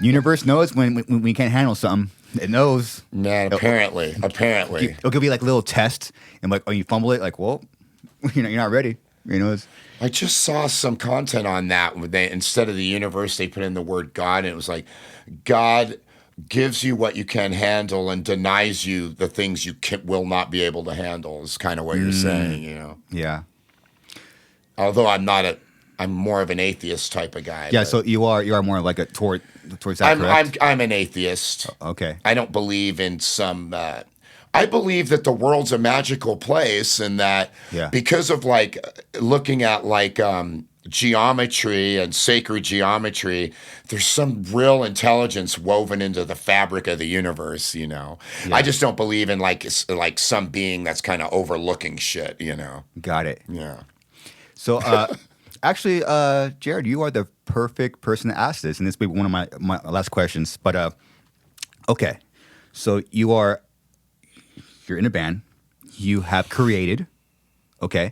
Universe knows when we can't handle something. It knows. Man, apparently. It'll give you like a little test, and like, oh, you fumble it, like, well, you're not ready. I just saw some content on that. Where instead of the universe, they put in the word God, and it was like, God gives you what you can handle and denies you the things you will not be able to handle. Is kind of what you're saying, Yeah. Although I'm more of an atheist type of guy. Yeah. So you are more like towards that. Correct? I'm an atheist. Okay. I don't believe in some. I believe that the world's a magical place, and that because of like looking at like geometry and sacred geometry, there's some real intelligence woven into the fabric of the universe. I just don't believe in like some being that's kind of overlooking shit. Got it. Yeah. So, actually, Jahred, you are the perfect person to ask this, and this will be one of my last questions. But okay, so you're in a band, you have created, okay.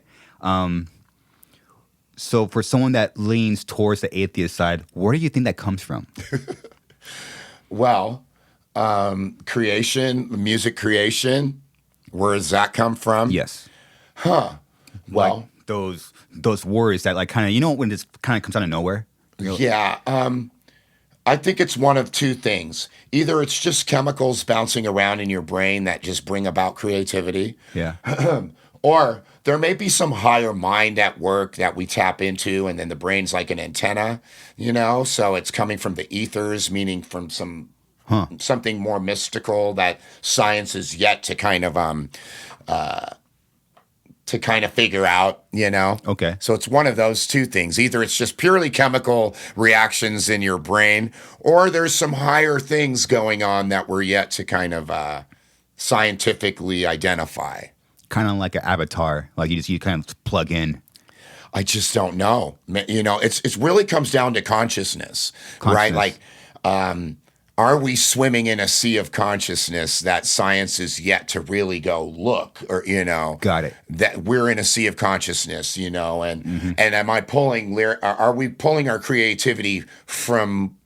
So for someone that leans towards the atheist side, where do you think that comes from? Well, music creation. Where does that come from? Yes. Well. Like those words that like kind of when this kind of comes out of nowhere. Yeah, I think it's one of two things. Either it's just chemicals bouncing around in your brain that just bring about creativity. Yeah. Or there may be some higher mind at work that we tap into, and then the brain's like an antenna, so it's coming from the ethers, meaning from something more mystical that science is yet to kind of figure out, Okay. So it's one of those two things. Either it's just purely chemical reactions in your brain, or there's some higher things going on that we're yet to kind of scientifically identify. Kind of like an avatar, like you kind of plug in. I just don't know. It really comes down to consciousness, right? Like, are we swimming in a sea of consciousness that science is yet to really go look, or Got it. that we're in a sea of consciousness, and am I are we pulling our creativity from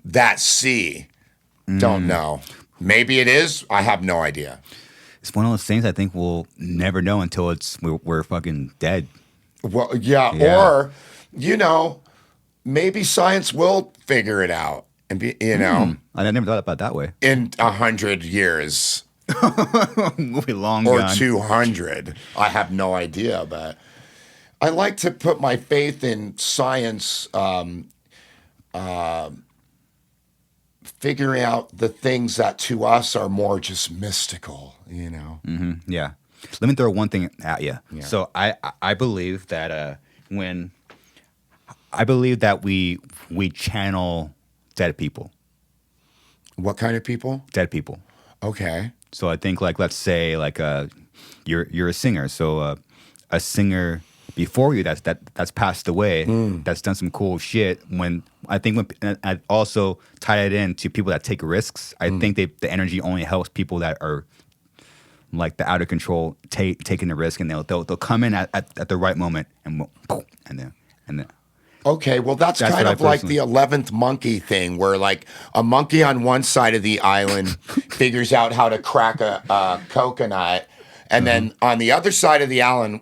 that sea? Don't know. Maybe it is. I have no idea. It's one of those things I think we'll never know until we're fucking dead. Well, yeah. Or maybe science will figure it out. And I never thought about it that way. In 100 years, We'll be long or gone. 200, I have no idea. But I like to put my faith in science, figuring out the things that to us are more just mystical. Mm-hmm. Yeah. Let me throw one thing at you. Yeah. So I believe that we channel dead people. What kind of people? Dead people. Okay. So I think like let's say like you're a singer. So a singer before you that's passed away, that's done some cool shit. When I also tie it in to people that take risks. I think the energy only helps people that are like the out of control taking the risk, and they'll come in at the right moment and then. Okay, well, that's kind of like the 11th monkey thing, where like a monkey on one side of the island figures out how to crack a coconut, and then on the other side of the island,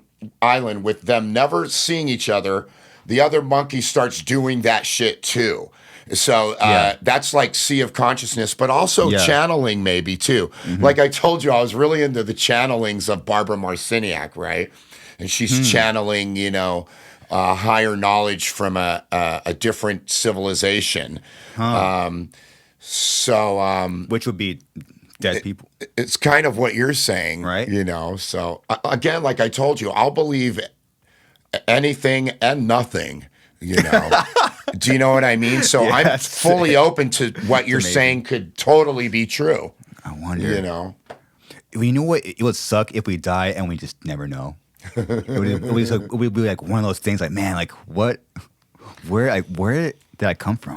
with them never seeing each other, the other monkey starts doing that shit too. So that's like sea of consciousness, but also channeling maybe too. Like I told you, I was really into the channelings of Barbara Marciniak, right? And she's channeling, higher knowledge from a different civilization. Which would be dead people. It's kind of what you're saying, right? So again, like I told you, I'll believe anything and nothing. Do you know what I mean? So I'm fully open to what you're saying could totally be true. I wonder. You know what? It would suck if we die and we just never know. It would be like one of those things like, man, like what? Where did I come from?